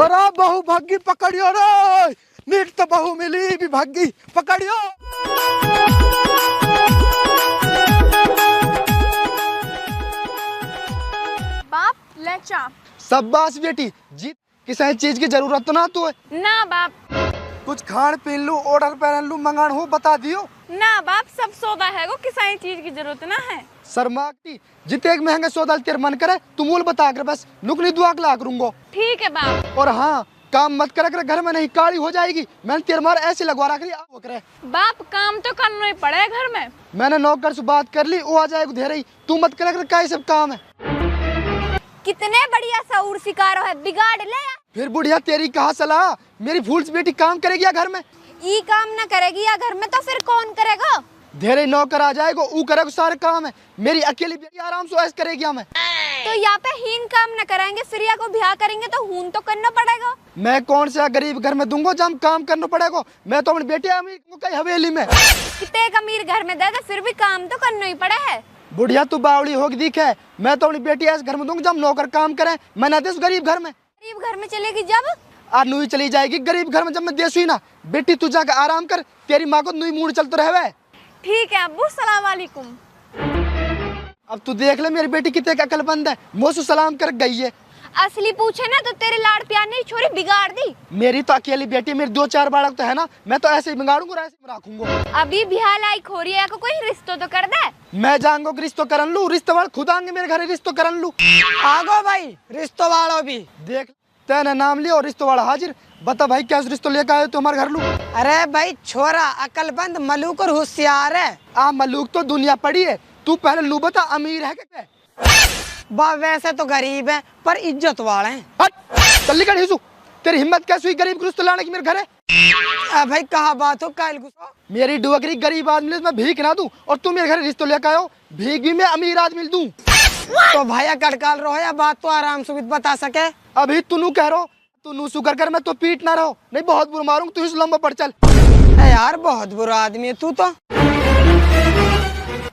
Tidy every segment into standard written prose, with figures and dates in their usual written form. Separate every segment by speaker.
Speaker 1: अरे बहू भागी पकड़ियो रे, नीट तो बहू मिली भी भागी पकड़ियो।
Speaker 2: बाप ले चा।
Speaker 1: शाबाश बेटी, जीत किसी चीज की जरूरत तो ना तो है
Speaker 2: ना बाप।
Speaker 1: कुछ खान पीन लू, ऑर्डर पहन लू, मंगान हो बता दियो
Speaker 2: ना बाप, सब सौदा है वो, किसी चीज की जरूरत ना है।
Speaker 1: शर्माती जिते एक महंगे सौदा तेरे मन करे तू मूल बता कर बस नुकनी दुआ ला करूंगा।
Speaker 2: ठीक है बाप।
Speaker 1: और हाँ, काम मत करे कर घर में नहीं काली हो जाएगी। मैंने तेरे मार ऐसे लगवा रखी वो करे।
Speaker 2: बाप काम तो करना ही पड़े घर में।
Speaker 1: मैंने नौकर से बात कर ली, वो आ जाएगा धेरे ही। तू मत करे कर, क्या सब काम है।
Speaker 2: कितने बढ़िया सऊर शिकारो है, बिगाड़ ले।
Speaker 1: फिर बुढ़िया तेरी कहा सलाह, मेरी फूल से बेटी काम करेगी या घर में?
Speaker 2: ई काम ना करेगी या घर में तो फिर कौन करेगा?
Speaker 1: धेरे नौकर आ जाएगा, वो करेगा सारे काम है। मेरी अकेली बेटी आराम से ऐसे करेगी हमें।
Speaker 2: तो यहाँ पे हीन काम न कराएंगे, फिर या को ब्याह करेंगे तो हून तो करना पड़ेगा।
Speaker 1: मैं कौन सा गरीब घर में दूंगा जब काम करना पड़ेगा। मैं तो अपनी बेटी अमीर को कहीं हवेली में।
Speaker 2: कितने एक अमीर घर में दे दे, फिर भी काम तो करना ही पड़ा है।
Speaker 1: बुढ़िया तू बावड़ी होगी दिख है। मैं तो अपनी बेटी ऐसे घर में दूंगा जब नौकर काम करे। मैं ना देश गरीब घर में।
Speaker 2: गरीब घर में चलेगी जब?
Speaker 1: आ नुई चली जाएगी गरीब घर में जब मैं देश हुई ना। बेटी तू जाकर आराम कर, तेरी माँ को नुई मूड चलते रहे।
Speaker 2: ठीक है अब्बू, सलाम वालेकुम।
Speaker 1: अब तू देख ले मेरी बेटी कितने अकलमंद है, मुँह से सलाम कर गई है।
Speaker 2: असली पूछे ना तो तेरे लाड़ प्यार ने छोरी बिगाड़ दी।
Speaker 1: मेरी तो अकेली बेटी, मेरी 2-4 बालक तो है ना। मैं तो ऐसे ही बिगाड़ूंगा, ऐसे ही रखूंगा।
Speaker 2: अभी बिहार लाई खोरी है को कोई रिश्तो तो कर दे।
Speaker 1: मैं जाऊंगा रिश्तो करन लू, रिश्ते वाले खुद आएंगे मेरे घर रिश्तो करन लू।
Speaker 3: आगो भाई, रिश्तो वालों भी
Speaker 1: देख तेने नाम लिया और रिश्तो वाला हाजिर। बता भाई क्या रिश्तो लेकर आए तुम्हारे घर लू?
Speaker 3: अरे भाई छोरा अकलबंद, मलूक और होशियार है।
Speaker 1: मलूक तो दुनिया पड़ी है। तू पहले लू बता, अमीर है क्या?
Speaker 3: बा वैसे तो गरीब है पर इज्जत वाले हैं।
Speaker 1: हट चल निकल हिसू। तेरी हिम्मत कैसे हुई गरीब को रिश्तो लाने की मेरे घर है?
Speaker 3: भाई कहा बात हो, कायल गुस्सा।
Speaker 1: मेरी डुगरी गरीब आदमी मैं भीख ना दूं और तू मेरे घर रिश्तो लेकर आयो। भीख भी मैं अमीर आदमी दूं।
Speaker 3: तो भैया कड़काल रहो या बात तो आराम से बता सके।
Speaker 1: अभी तू कह रहो, तू नू सुकर कर, मैं तो पीट ना रहो नहीं, बहुत बुरा मारूंगा। तू इस लंबा पड़ चल।
Speaker 3: यार बहुत बुरा आदमी है तू तो।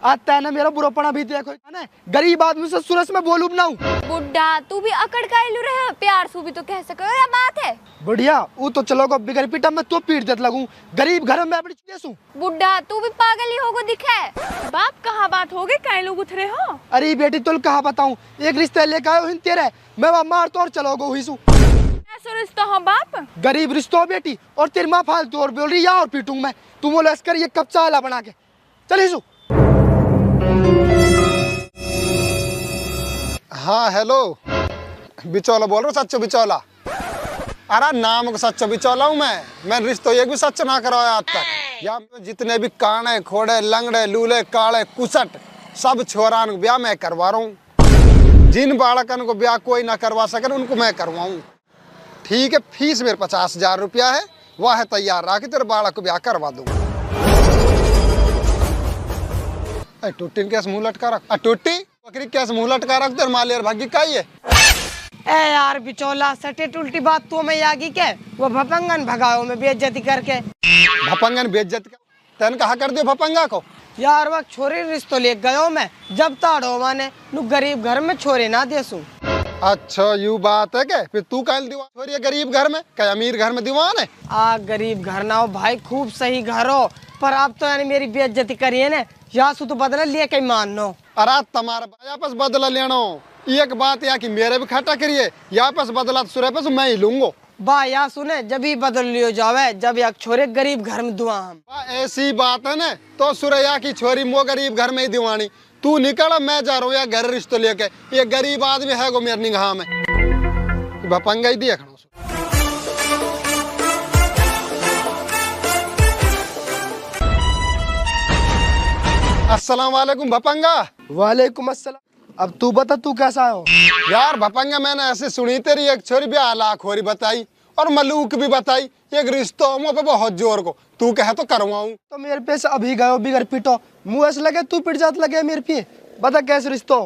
Speaker 1: आता है ना मेरा बुरापना भी देखो ना। गरीब आदमी से सुरस में बोलूं ना।
Speaker 2: बुड्ढा तू भी अकड़ का इलू रहे, प्यार से भी तो कह सको या बात है।
Speaker 1: बढ़िया वो तो चलो बिगर पीटा मैं तो पीट देता लगूं। गरीब घर में अपनी चीज़।
Speaker 2: बुड्ढा तू भी पागल ही होगो दिखे। बाप कहाँ बात हो गई, कई लोग उतरे हो।
Speaker 1: अरे बेटी तुल कहा बताऊं, एक रिश्ते लेकर आयो हिन तेरे, मैं वहाँ मार तो और चलोगो हुई सू।
Speaker 2: ऐसा रिश्ता हो बाप?
Speaker 1: गरीब रिश्तो बेटी, और तेरी माँ फालतू और बोल रही या और पीटूं मैं। तुम बोलो कर ये कब चाला बना के चल हिसू।
Speaker 4: हाँ हेलो, बिचौला बोल रहा हूँ, सच्चो बिचौला। अरे नाम को सच्चो बिचौला हूँ मैं रिश्तो एक भी सच ना करवाया आज तक। या जितने भी काने खोड़े लंगड़े लूले काले कुसट सब छोरान को ब्याह मैं करवा रहा हूँ। जिन बालकन को ब्याह कोई ना करवा सके उनको मैं करवाऊँ। ठीक है, फीस मेरे 50,000 रुपया है, वह है तैयार रहा कि तेरे बालक को ब्याह करवा दूंगा। टूटी कैसे मुँह लटका रख, टूटी बकरी कैसे मुँह लटका रख, तेरे मालियर भागी का ही है।
Speaker 3: ए यार बिचौला, सटे उल्टी बात तो मैं यागी के वो भपंगन भगाओ में बेइज्जती करके।
Speaker 4: भपंगन बेइज्जत तेन कहा कर दियो भपंगा को।
Speaker 3: यार वक्त छोरी रिश्तो ले गयो मैं, जब ताड़ो माने नु गरीब घर में छोरे ना देसू।
Speaker 4: अच्छा यू बात है क्या? फिर तू कल दीवान छोरी है गरीब घर में, क्या अमीर घर में दीवान है?
Speaker 3: गरीब घर ना हो भाई, खूब सही घर हो, पर आप तो यानी मेरी बेइज्जती करिए ना। या सु तो बदला लिए कहीं मान लो।
Speaker 4: अरे तुम्हारा वापस बदला लेना एक बात या कि मेरे भी खटा करिए, वापस बदला तो सुरे पे मैं ही लूंगा।
Speaker 3: बा या सुने जब ही बदल लियो जावे जब एक छोरे गरीब घर में दुआ हम।
Speaker 4: ऐसी बात है ना, तो सुरैया की छोरी मो गरीब घर में ही दीवानी। तू निकल, मैं जा रहा हूँ या घर रिश्तो लेके। ये गरीब आदमी है गो मेरे निगाह में, भपंगा ही देख। अस्सलाम वालेकुम भपंगा।
Speaker 1: वालेकुम अस्सलाम। अब तू बता तू कैसा हो?
Speaker 4: यार भपंगा मैंने ऐसे सुनी तेरी एक छोरी ब्याह लाखोरी बताई और मलूक भी बताई, एक रिश्तों पे बहुत जोर को तू कहे तो करवाऊं।
Speaker 1: तो मेरे पे से अभी गयो बिगर पीटो, मुँह ऐसे लगे तू पिट जात लगे मेरे पे। बता कैसे रिश्तो?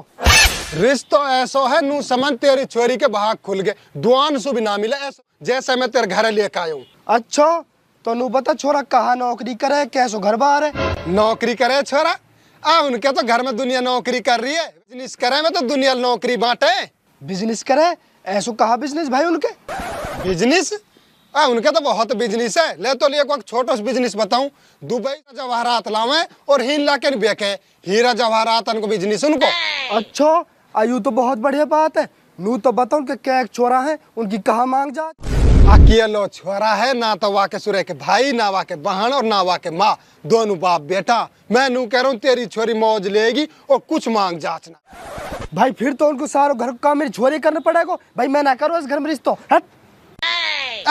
Speaker 4: रिश्तो ऐसो है नू समझ तेरी छोरी के भाग खुल गए, दुआन सु भी ना मिले ऐसो जैसे मैं तेरे घर लेके आया हूँ।
Speaker 1: अच्छा तो नू बता छोरा कहाँ नौकरी करे, कैसो घर बार है?
Speaker 4: नौकरी करे छोरा? उनके तो घर में दुनिया नौकरी कर रही है, बिजनेस करे में तो दुनिया नौकरी बांटे।
Speaker 1: बिजनेस करे? ऐसो कहा बिजनेस भाई उनके?
Speaker 4: बिजनेस? उनका तो बहुत बिजनेस है। ले तो एक वक्त छोटा सा बिजनेस बताऊं। दुबई का जवाहरात लावे और हीन ला के बेचे। हीरा जवाहरात उनको बिजनेस उनको।
Speaker 1: अच्छा आयु तो बहुत बढ़िया बात है। नू तो बताऊं कि क्या एक छोरा है उनकी कहाँ मांग जा।
Speaker 4: अकेलो छोरा है ना, तो वाके सुरे के भाई, ना वाके बहन और ना वाके माँ, दोनों बाप बेटा। मैं नू कह रहा हूँ तेरी छोरी मौज लेगी और कुछ मांग जाचना।
Speaker 1: भाई फिर तो उनको सारा घर का काम मेरी छोरी करना पड़ेगा। भाई मैं ना करूँ इस घर में रिश्ता। हट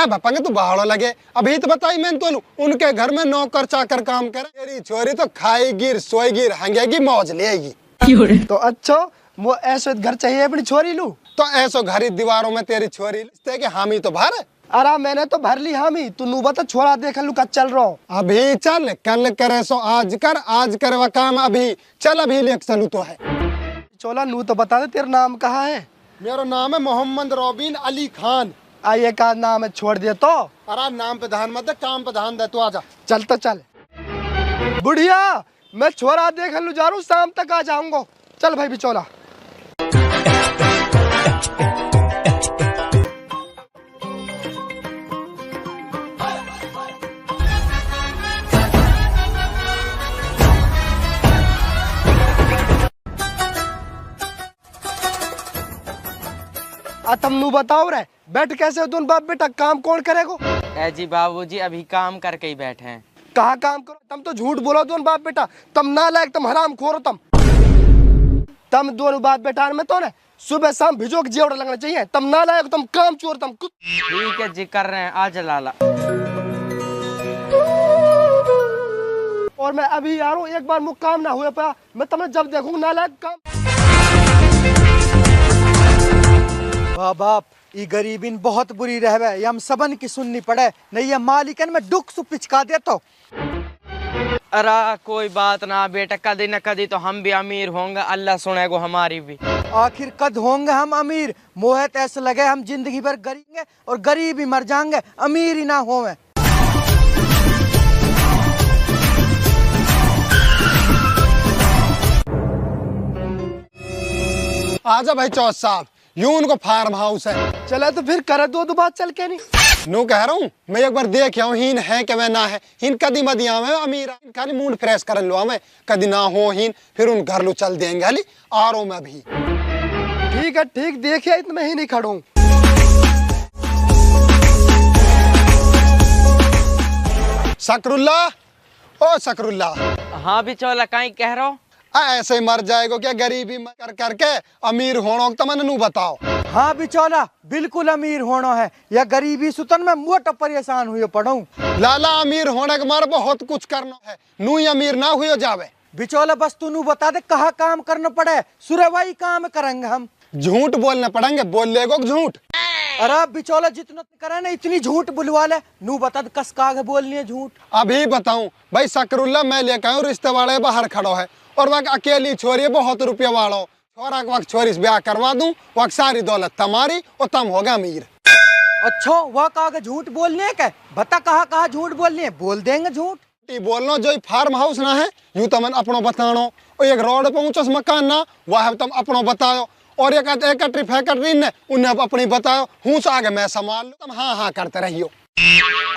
Speaker 4: बापा तो बाहर लगे। अभी तो बताई मैंने तो उनके घर में नौकर चाकर काम करे। तेरी छोरी तो खाएगी सोएगी हंगेगी मौज लेगी।
Speaker 1: तो अच्छा वो ऐसे घर चाहिए अपनी छोरी लू।
Speaker 4: तो ऐसो घरी दीवारों में तेरी छोरी के हामी तो भर।
Speaker 1: अरे मैंने तो भर ली हामी। तू नू बता छोरा देख लू का चल रहा।
Speaker 4: अभी चल, कल करे सो आज कर, आज करे वह काम अभी चल, अभी ले चलू तो है।
Speaker 1: चोला नू तो बता दे तेरा नाम कहाँ है।
Speaker 4: मेरा नाम है मोहम्मद रोबिन अली खान।
Speaker 1: आइए का नाम है छोड़ दिया तो।
Speaker 4: अरे नाम पे ध्यान मत दे, काम पे ध्यान दे। तू आजा।
Speaker 1: चल तो चल। बुढ़िया मैं छोरा देख लू जा रहा हूँ, शाम तक आ जाऊंगा। चल भाई बिचौला। तुम नू बताओ रे बैठ कैसे हो तुम बाप बेटा, काम कौन करेगो।
Speaker 3: जी बाबूजी अभी काम करके ही बैठे हैं।
Speaker 1: कहाँ काम करो, तुम तो झूठ बोलो दोनों बाप बेटा। तुम नालायक, तुम हराम खोर हो। तुम दोनों बाप बेटा में तो ना सुबह शाम भिजो के जेवड़ा लगना चाहिए। तुम नालायक, तुम काम चोर, तुम कुछ।
Speaker 3: ठीक है जी कर रहे हैं, आज लाला।
Speaker 1: और मैं अभी आ रहा हूँ, एक बार मुझ काम ना हुए पाया मैं तुम्हें जब देखूंगा नालायक काम।
Speaker 5: बाप ये गरीबिन बहुत बुरी रहवे, ये हम सबन की सुननी पड़े, नहीं ये मालिकन में दुख सु पिचका दे तो।
Speaker 3: अरे कोई बात ना बेटा, कदी न कदी तो हम भी अमीर होंगे, अल्लाह सुनेगो हमारी भी।
Speaker 5: आखिर कद होंगे हम अमीर। मोहत ऐसे लगे हम जिंदगी भर गरीबेंगे और गरीब ही मर जाएंगे, अमीर ही ना होवे।
Speaker 4: आजा भाई चौथ साहब, यूं उनको फार्म हाउस है।
Speaker 1: चला तो फिर करे दो बात चल के नहीं।
Speaker 4: नू कह रहा हूँ मैं एक बार देख आऊँ हीन है कि मैं ना है। हीन कदी मदी आवे अमीर खाली मूड फ्रेश कर लो हमें, कदी ना हो हीन फिर उन घर लो चल देंगे। हाली आ रहा हूँ मैं भी।
Speaker 1: ठीक है ठीक, देखिए इतना ही नहीं खड़ू।
Speaker 4: शकरुल्ला, ओ शकरुल्ला।
Speaker 3: हाँ बिचौला कहीं कह रहा हो।
Speaker 4: ऐसे ही मर जाएगो क्या गरीबी कर करके, अमीर होना तो मैंने नू बताओ।
Speaker 5: हाँ बिचौला बिल्कुल अमीर होना है, या गरीबी सुतन में मोटा परेशान हुए पड़ूं।
Speaker 4: लाला अमीर होने के मारे बहुत कुछ करना है, नू ही अमीर ना हुए जावे।
Speaker 5: बिचौला बस तू नू बता दे कहाँ काम करना पड़े, सुरवाई काम करेंगे हम।
Speaker 4: झूठ बोलने पड़ेंगे, बोल लेगो झूठ।
Speaker 5: अरे बिचौला जितना करे ना इतनी झूठ बुलवा ले। नू बता दे कस काग बोलनी है झूठ।
Speaker 4: अभी बताऊं भाई शकरुल्ला, मैं लेकर आऊँ रिश्ते वाले बाहर खड़ो है और वह अकेली छोरी बहुत रुपया वालो छोरा के वक्त छोरी से ब्याह करवा दूं, वक्त सारी दौलत तुम्हारी और तुम हो गए अमीर।
Speaker 5: अच्छा वह कहा झूठ बोलने है क्या, बता कहाँ झूठ बोलनी है, बोल देंगे झूठ।
Speaker 4: बोलना जो फार्म हाउस ना है यूं तो मन अपनो बतानो, और एक रोड पे ऊंचा मकान ना वह तुम अपनो बताओ, और एक एकट्री फैक्ट्री ने उन्हें अपनी बताओ। हूँ आगे मैं संभाल लूं, तुम हाँ हाँ करते रहियो।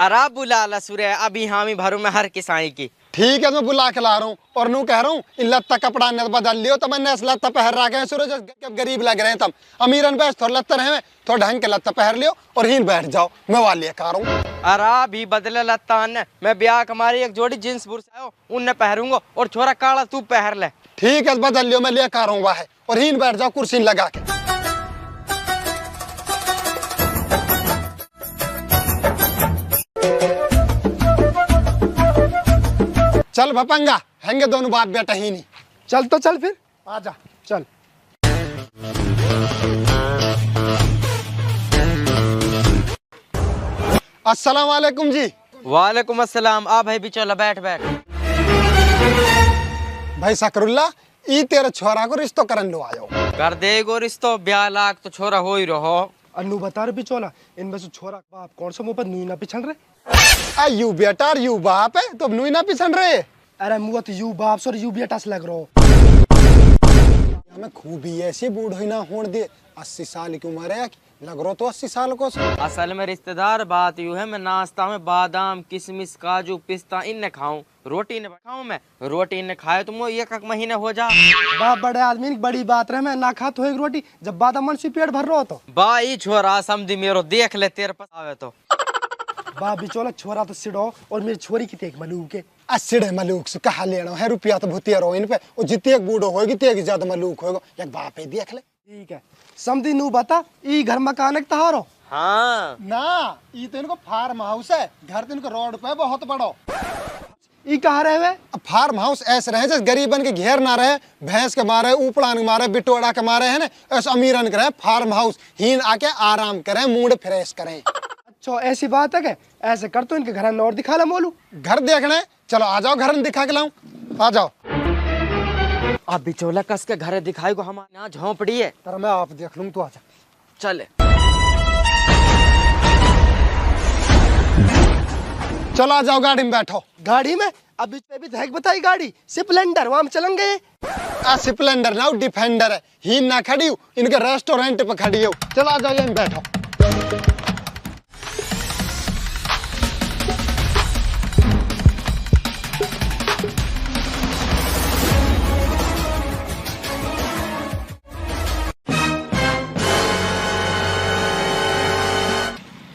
Speaker 3: अरे बुला सुरे, अभी हामी भरू में हर किसाई की।
Speaker 4: ठीक है मैं बुला के ला रहा हूँ। और नू कह रहा हूँ इन लत्ता कपड़ा न बदल लियो, तो मैंने लत्ता पहन रखे हैं सूरज गरीब लग रहे हैं। तुम अमीरन बैठ थोड़ा लत्ता रहे थोड़ा ढंग के लत्ता पहन लियो और हीन बैठ जाओ, मैं वाले लेकर आ रहा हूँ।
Speaker 3: अरे भी बदले लत्ता ने, मैं ब्याह हमारी एक जोड़ी जींस बुर्स उनने पहरूंगा और छोरा काला तू पहर ले।
Speaker 4: ठीक है बदल लियो, मैं लेकर आ रहा हूँ वह, और हीन बैठ जाओ कुर्सी लगा के। चल भपंगा हैंगे दोनों बात बेटा ही नहीं।
Speaker 1: चल तो चल फिर
Speaker 4: आजा
Speaker 1: चल।
Speaker 4: अस्सलाम वालेकुम जी।
Speaker 3: वालेकुम अस्सलाम। आ भाई बिचौला बैठ बैठ।
Speaker 4: भाई शकरुल्ला ई तेरे छोरा को रिश्तो करन लो आयो।
Speaker 3: कर देगो रिश्तो, ब्याह लाख तो छोरा हो ही रहो।
Speaker 1: अन्नू बता रहे बिचौला इनमें से छोरा बाप कौन सा मुंह पर नू ना पिछड़ रहे।
Speaker 4: यू बेटा और यू बाप है तो नू ही ना पिछड़ रहे।
Speaker 1: अरे मुँह तो यू बाप से और यू बेटा से लग रहा हो।
Speaker 4: हमें खूबी ऐसी बूढ़ी ना होने दे। 80 साल की उम्र है, लग रहा तो 80 साल को।
Speaker 3: असल में रिश्तेदार बात यूँ है, मैं नाश्ता में बादाम किशमिश काजू पिस्ता इनने खाऊं, रोटी ने खाऊं। मैं रोटी ने खाए तो मुझे एक महीने हो जा।
Speaker 1: बाप बड़े आदमी की बड़ी बात रहे, मैं ना खा तो एक रोटी जब बादाम मन से पेट भर रहा हो तो।
Speaker 3: बाई छोरा समझी मेरो देख ले तेरे पास आवे तो।
Speaker 1: बाप बिचौला छोरा तो सिड़ो और मेरी छोरी की तेक मलूक के।
Speaker 4: सिड़े मलूक से कहा लेना है, रुपया तो भूतिया रहो इन पे। और जितने बूढ़ो होगी ते ज्यादा मलूक होगा। एक बाप ही देख ले।
Speaker 1: ठीक है समझी नू बता, ई घर मकान एक तहारो।
Speaker 3: हाँ
Speaker 4: ना ये तो इनको फार्म हाउस है, घर तो इनको रोड पे बहुत बड़ो।
Speaker 1: ई कहाँ रहे वे?
Speaker 4: फार्म हाउस ऐसे रहे जैसे गरीबन के घेर ना रहे, भैंस के मारे उपड़ान के मारे बिटोड़ा के मारे है ना, ऐसे अमीरन के रहे फार्म हाउस। हीन आके आराम करें, मूड फ्रेश करें।
Speaker 1: अच्छा ऐसी बात है क्या? ऐसे कर तो इनके घर में और दिखा ला मोलू।
Speaker 4: घर देखने चलो, आ जाओ घर में दिखा के लाऊं। आ जाओ।
Speaker 3: अब बिचौला कस के घर दिखाई को हमारे यहाँ झोंपड़ी है।
Speaker 4: तर मैं आप देख लूं, तू आ जा।
Speaker 3: चले
Speaker 4: चलो आ जाओ, गाड़ी में बैठो।
Speaker 1: गाड़ी में? अब भी तो है बताई गाड़ी स्प्लेंडर, वहां चलेंगे।
Speaker 4: स्प्लेंडर ना डिफेंडर है। हीन ना खड़ी हूँ, इनके रेस्टोरेंट पे खड़ी हूँ। चलो आ जाओ, यहीं बैठो।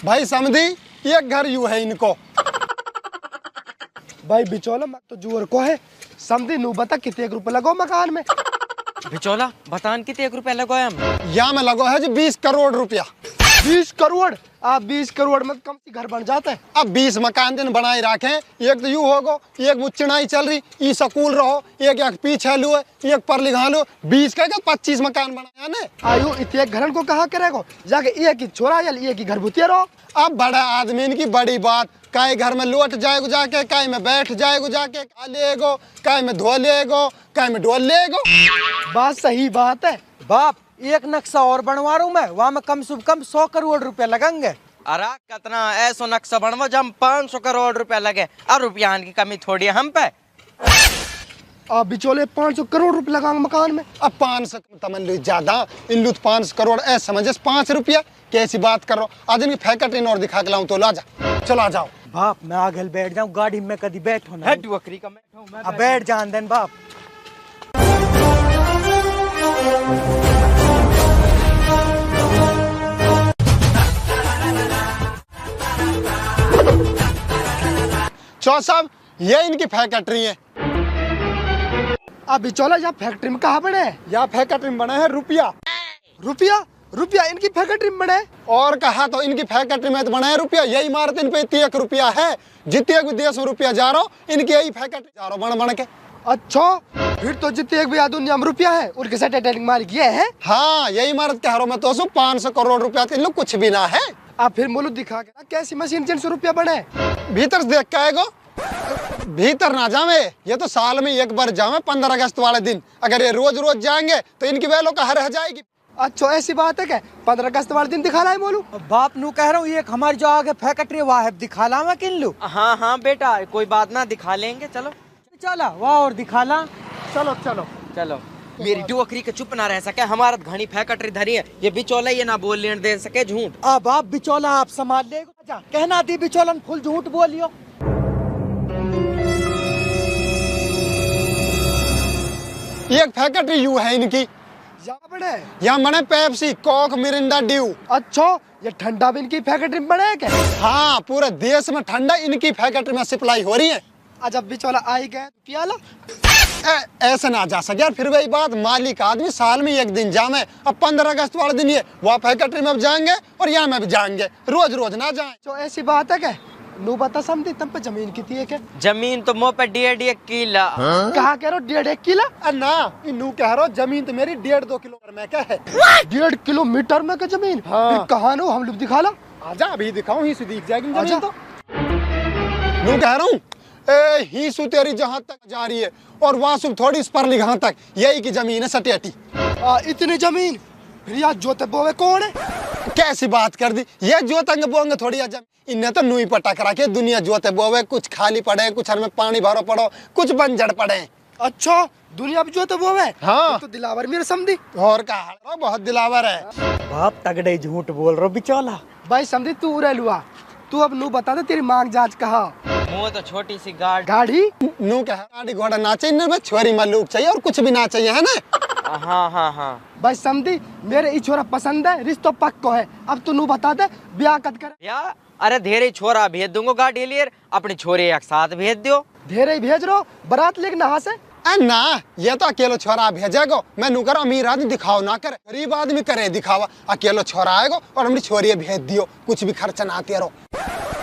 Speaker 4: भाई समझी, ये घर यू है इनको।
Speaker 1: भाई बिचौला मैं तो जुअर को है समझी नू बता कितने रुपए लगो मकान में?
Speaker 3: बिचौला बतान कितने रुपए लगाए हम?
Speaker 4: यहाँ में लगो है जी 20 करोड़ रुपया।
Speaker 1: 20 करोड़? आप 20 करोड़ में कम से घर बन जाता है।
Speaker 4: अब 20 मकान दिन बनाए रखे। एक तो यू होगो, एक वो चिनाई चल रही, ई स्कूल रहो, एक पीछे लो, एक पर लिखा लो। 20 का 25 मकान बनाया ने।
Speaker 1: आयु इतने घर को कहा करेगो, जाके एक ही छोरा या एक ही घर भूतिया रहो।
Speaker 4: अब बड़ा आदमी की बड़ी बात, काई घर में लौट जाएगो जाके, काई में बैठ जाएगो जाके, खा लेगो, काई में धो लेगो, काई में डोल लेगो।
Speaker 1: बात सही बात है।
Speaker 5: बाप एक नक्शा और बनवा रहा हूँ मैं, वहाँ में कम से कम 100 करोड़ रुपए लगेंगे।
Speaker 3: अरे कितना ऐसो नक्शा बनवा जब 500 करोड़ रुपया लगे, और रुपया की कमी थोड़ी है हम पे।
Speaker 1: आप बिचौले 500 करोड़ रुपए लगाएंगे मकान में?
Speaker 4: अब 500 तमन ज्यादा, इन लुत 5 करोड़ ऐसे समझे 5 रुपया कैसी बात कर रहा हूँ। आज इनकी फैक्ट्री और दिखा के लाऊं तो ला जा। चलो आ जाओ।
Speaker 5: बाप मैं आगे बैठ जाऊँ, गाड़ी में कभी बैठो ना।
Speaker 3: हेड वकरी का मैं
Speaker 5: अब बैठ जान देन बाप।
Speaker 4: चौ साहब, ये इनकी फैक्ट्री है।
Speaker 1: आप बिचौला यहाँ फैक्ट्री में कहाँ बने?
Speaker 4: यहाँ फैक्ट्री में बना है रुपया।
Speaker 1: रुपया? रुपया इनकी फैक्ट्री में बने?
Speaker 4: और कहा तो इनकी फैक्ट्री में तो बना है रुपया। यही इमारत इन पे 1 रुपया है। जितने भी देश में रुपया जा रहा हो, इनकी यही फैक्ट्री जा रहा हो बन के।
Speaker 1: अच्छा फिर तो जितने भी दुनिया में रुपया है उनके साथ टाइटैनिक मालिक ये है।
Speaker 4: हाँ, यही इमारत के हरों में तो 500 करोड़ रुपया इन लोग कुछ भी ना है।
Speaker 1: आप फिर मुल्क दिखा के कैसी मशीन जिनसे रुपया बने?
Speaker 4: भीतर से देख के आएगो। भीतर ना जावे, ये तो साल में एक बार जावे 15 अगस्त वाले दिन। अगर ये रोज रोज जाएंगे तो इनकी वैल्यू कहाँ रह जाएगी।
Speaker 1: अच्छा ऐसी बात है क्या? 15 अगस्त वाले दिन दिखा रहा है मोलू?
Speaker 5: बाप नू कह रहा हूँ, एक हमारी जो आगे फैक्ट्री वहाँ है, दिखा ला मैं किन लू।
Speaker 3: हाँ हाँ बेटा, कोई बात ना, दिखा लेंगे। चलो
Speaker 5: चला वहाँ और दिखा ला।
Speaker 1: चलो चलो
Speaker 3: चलो। मेरी डुअकरी के चुप ना रह सके, हमारा घनी फैक्ट्री धरी है। ये बिचौला ये ना बोल लेने दे सके झूठ।
Speaker 5: अब आप बिचौला आप संभाल ले, कहना दी बिचौलन फुल झूठ बोलियो।
Speaker 4: एक फैक्ट्री यू है इनकी।
Speaker 1: यहाँ बने?
Speaker 4: यहाँ बने पेप्सी, कोक, मिरिंडा, ड्यू।
Speaker 1: अच्छा ये ठंडा भी इनकी फैक्ट्री में बने है क्या?
Speaker 4: हाँ, पूरे देश में ठंडा इनकी फैक्ट्री में सप्लाई हो रही है।
Speaker 1: जब बिचौला आई गए तो पियाला?
Speaker 4: ऐसे ना जा सके यार। फिर वही बात, मालिक आदमी साल में एक दिन जामे। अब 15 अगस्त वाले दिन ये वहाँ फैक्ट्री में जाएंगे और यहाँ में भी जाएंगे, रोज रोज ना जाए।
Speaker 1: तो ऐसी बात है क्या? नू बता समझी तब पे जमीन कितनी है क्या?
Speaker 3: जमीन तो मुँह पे 1.5 किला।
Speaker 1: कहा कह रहे हो 1.5 किला?
Speaker 4: ना नू कह रहा हूँ, जमीन तो मेरी 1.5-2 किलोमीटर में क्या है।
Speaker 1: 1.5 किलोमीटर में का जमीन?
Speaker 4: हाँ।
Speaker 1: कहा नो हम लोग दिखा ला।
Speaker 4: आजा अभी दिखाऊं, ही दिख जाएगी
Speaker 1: आजा।
Speaker 4: जमीन तो। नू कह रहा हूँ, ही सु तेरी जहाँ तक जा रही है और वहाँ सु थोड़ी इस पर लिखा तक यही की जमीन है सटेटी।
Speaker 1: इतनी जमीन फिर यार जोते बोवे कौन है?
Speaker 4: कैसी बात कर दी, ये जोतेंगे बोएंगे थोड़ी जमीन। इन्हें तो नुई पटा करा के दुनिया जोते बोवे, कुछ खाली पड़े, कुछ में पानी भरो पड़ो, कुछ बंजर पड़े।
Speaker 1: अच्छा दुनिया में जो तो वो है।
Speaker 4: हाँ।
Speaker 1: तो दिलावर मेरे समझी।
Speaker 4: और कहा बहुत दिलावर है।
Speaker 5: बाप तगड़े झूठ बोल रहे हो बिचौला।
Speaker 1: भाई समझी तू उरे लुआ, तू अब नू बता दे तेरी मांग जांच कहा।
Speaker 3: मुँह तो छोटी सी गाड़।
Speaker 1: गाड़ी
Speaker 4: नू कहा गाड़ी घोड़ा ना चाहिए ना, बस छोरी मल्लूक चाहिए और कुछ भी ना चाहिए, है ना।
Speaker 3: हाँ हाँ हाँ।
Speaker 1: भाई समझी मेरे ई छोरा पसंद है, रिश्तो पक्को है। अब तू नू बता दे ब्याह कद कर।
Speaker 3: या अरे धेरे छोरा भेज दूंगा गाड़ी लिए, अपने छोरे एक साथ भेज दियो।
Speaker 1: धेरे ही भेज रो, बारात लेके नहा से।
Speaker 4: ना ये तो अकेलो छोरा भेजेगो। मैं नू करो अमीर आदमी दिखाओ ना करे, गरीब आदमी करे दिखावा। अकेलो छोरा आएगो और हमारी छोरी भेज दियो, कुछ भी खर्चा ना आती रहो।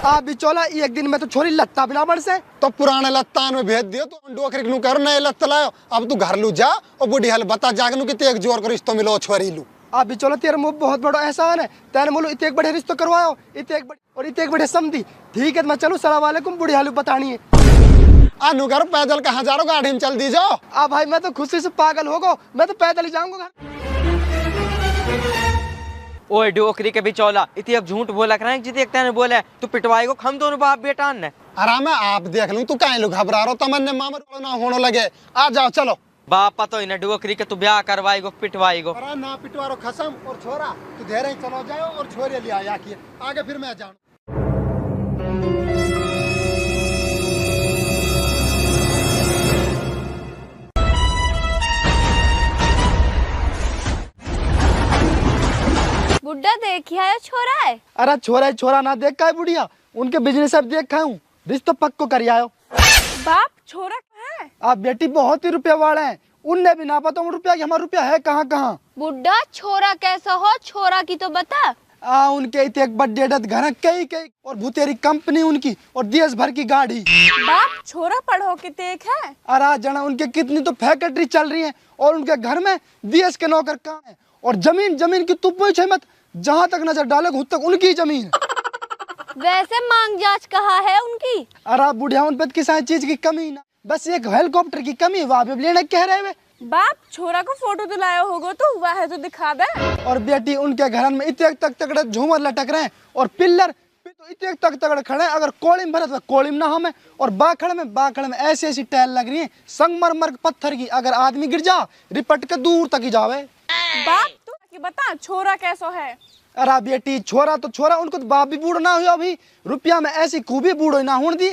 Speaker 1: आ बिचौला एक दिन में तो छोरी लत्ता बिना बड़ से।
Speaker 4: तो पुराने लत्तान में भेज दियो। तो डोकरी नू करो नए लत्त लायो। अब तू घर लू जा और बूढ़ी हल बता जागनू कि एक जोर कर रिश्तो मिलो छोरी लू।
Speaker 1: आ बिचौला तेरे मुँह बहुत बड़ा एहसान है। तेरे मुँह इतने बड़े रिश्तो करवाओ, इतने बड़े समझी। ठीक है मैं चलूँ, सलाम वालेकुम, बूढ़ी हालू बतानी है।
Speaker 4: नू करो पैदल कहाँ जा रहा हो, गाड़ी में चल दी जाओ।
Speaker 1: आ भाई मैं तो खुशी से पागल हो गो, मैं तो पैदल ही जाऊंगा घर।
Speaker 3: ओए डोकरी के बिचौला, इतनी अब झूठ बोला कर जितने एक ने बोला तू पिटवाएगो हम दोनों बाप बेटा ने।
Speaker 4: आराम है आप देख लूं, तू कहीं लोग घबरा रहा हो। तमन्ने मामा ना होने लगे। आ जाओ चलो।
Speaker 3: बाप तो इन्हें डोकरी के तू ब्याह करवाएगो पिटवाएगो।
Speaker 4: अरे ना पिटवारो खसम और छोरा तू धैर्य चलो जाओ और छोरे ले आया किए आगे फिर मैं जाऊं।
Speaker 2: बुड्ढा देखिए आयो छोरा है।
Speaker 1: अरे छोरा छोरा ना देख का है बुढ़िया, उनके बिजनेस अब देख खाऊं, रिश्तो पक्को कर आयो।
Speaker 2: बाप छोरा कहाँ है?
Speaker 1: आप बेटी बहुत ही रुपया वाले हैं, उनने भी ना पता रुपया कि हमारा रुपया है कहाँ कहाँ।
Speaker 2: बुड्ढा छोरा कैसा हो, छोरा की तो बता।
Speaker 1: उनके इतने एक बड़े घर कई और भूतेरी कंपनी उनकी और देश भर की गाड़ी।
Speaker 2: बाप छोरा पढ़ो के देख है।
Speaker 1: अरे जना उनके कितनी तो फैक्ट्री चल रही है और उनके घर में देश के नौकर काम है। और जमीन की तू पूछे मत, जहाँ तक नजर डाले उस तक उनकी जमीन।
Speaker 2: वैसे मांग जांच कहाँ है उनकी?
Speaker 1: अरे बुढ़िया उन पे किसी चीज की कमी ना, बस एक हेलीकॉप्टर की कमी, वहाँ पे लेने कह रहे हुए।
Speaker 2: बाप छोरा को फोटो दिलाया होगा तो वह है तो दिखा दे।
Speaker 1: और बेटी उनके घर में इतने तक तगड़े झूमर लटक रहे हैं और पिल्लर तो इतने तक तगड़े खड़े हैं। अगर कोलिम भरे तो कोलिम ना हमें, और बाखड़ में ऐसी ऐसी टाइल लग रही है संगमरमर पत्थर की, अगर आदमी गिर जा रिपट के दूर तक ही जावे।
Speaker 2: बाप तू बता छोरा कैसा है?
Speaker 1: अरे बेटी छोरा तो छोरा, उनको तो बाप भी बूढ़ा ना हुआ, अभी रुपया में ऐसी खूबी बूढ़ो ना होने दी।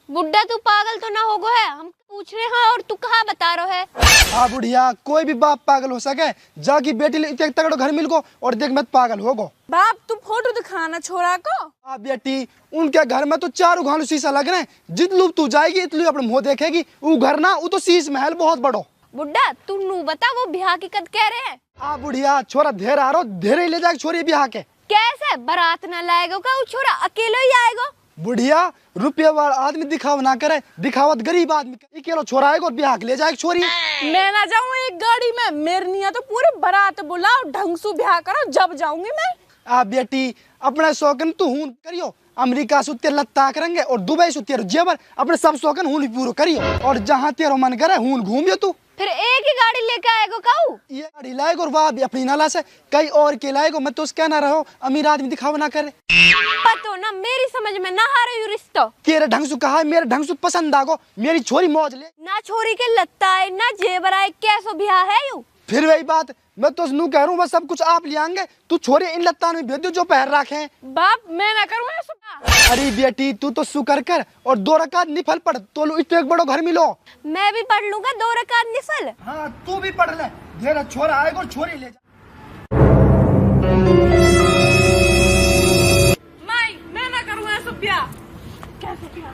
Speaker 2: बुड्ढा तू पागल तो ना हो गो है, हम पूछ रहे हैं और तू कहाँ बता रहा है?
Speaker 1: हाँ बुढ़िया कोई भी बाप पागल हो सके, जाकी बेटी ले इतने तगड़ो घर मिल गो और देख मत पागल हो गो।
Speaker 2: बाप तू फोटो दिखाना छोरा को।
Speaker 1: हाँ बेटी उनके घर में तो 4 घालू शीशा लग रहे हैं, जितलू तू जाएगी इतलू अपने मुँह देखेगी। वो घर ना वो तो शीश महल बहुत बड़ो।
Speaker 2: बुड्ढा तू नू बता वो ब्याह की कद कह रहे हैं?
Speaker 1: हाँ बुढ़िया छोरा धेर आ रहा, धेर ही ले जाए छोरी ब्याह के।
Speaker 2: कैसे बारात ना लाएगा का, वो छोरा अकेले ही आएगा?
Speaker 1: बुढ़िया रुपये वाला आदमी दिखावा ना करे, दिखावत गरीब आदमी अकेलो छोरा आएगा और ब्याह के ले जाए छोरी।
Speaker 2: मैं ना जाऊँ एक गाड़ी में, मेरी निया तो पूरे बारात बुलाओ ढंग से ब्याह करो जब जाऊंगी मैं।
Speaker 1: आ बेटी अपने शौकन तू हूं करियो, अमेरिका से तेरे लत्ता करेंगे और दुबई से तेरे जेवर, अपने सब शौकन हूं पूरा करियो और जहाँ तेरा मन करे हूं घूमियो तू।
Speaker 2: फिर एक ही गाड़ी लेके आएगा काऊ?
Speaker 1: ये गाड़ी लाएगा और वह भी अपनी नाला से कई और के लाएगा। मैं तो उसका ना रहो अमीर आदमी दिखावा ना करे।
Speaker 2: पतो ना मेरी समझ में ना आ रही रिश्तो।
Speaker 1: तेरे ढंग से कहा मेरे ढंग से पसंद आगो, मेरी छोरी मौज ले।
Speaker 2: ना छोरी के लत्ता है ना जेवर आए, कैसो ब्याह है यू?
Speaker 1: फिर वही बात, मैं तो नू कह रहा हूँ बस सब कुछ आप ले आएंगे, तू छोरी इन लत्ता में भेज दो जो पैर रखे।
Speaker 2: बाप मैं ना करूँ ऐसा।
Speaker 1: अरे बेटी तू तो शुक्र कर और 2 रकात निफल पढ़ तो इतने एक बड़ो घर मिलो।
Speaker 2: मैं भी पढ़ लूंगा 2 रकात निफल।
Speaker 1: हाँ तू भी पढ़ ले, तेरा छोरा आएगा और छोरी ले जा।
Speaker 2: मैं ना करूँ ऐसा ब्याह। कैसे ब्याह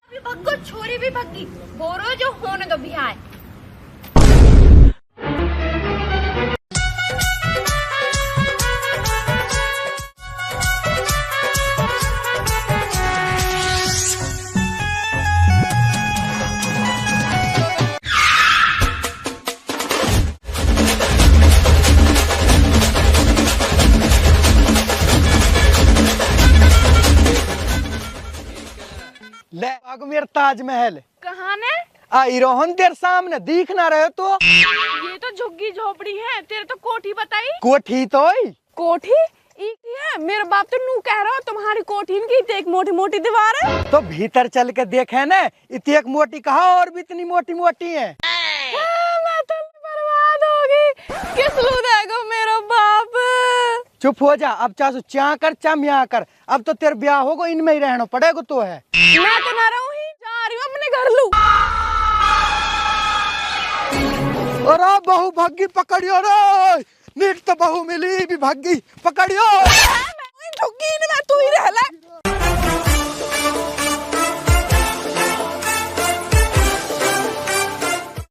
Speaker 2: अभी भग्गो, छोरी भी भग्गी, बोरो जो होने दो ब्याह।
Speaker 1: ले आगो मेरा ताजमहल
Speaker 2: कहाँ ने?
Speaker 1: आई रोहन तेरे सामने दिख ना रहे तो।
Speaker 2: ये तो झुग्गी झोपड़ी है, तेरे तो कोठी बताई।
Speaker 1: कोठी तो
Speaker 2: कोठी एक है मेरा बाप तो नू कह रहा तुम्हारी कोठीन की तो एक मोटी मोटी दीवार है।
Speaker 5: तो भीतर चल के देखे ना, इतनी एक मोटी कहा और भी इतनी मोटी मोटी है।
Speaker 2: मैं तो बर्बाद होगी, किस लू देगा मेरा बाप।
Speaker 5: चुप हो जा, अब चाहे चा कर चा म्या कर, अब तो तेरे ब्याह होगा, इनमें ही रहना पड़ेगा तो है।
Speaker 2: मैं तो ना रहूं ही, जा रही हूँ अपने घर लू।
Speaker 5: अरे बहू भागी पकड़ियो रे, नीट तो बहू मिली भी भागी पकड़ियो।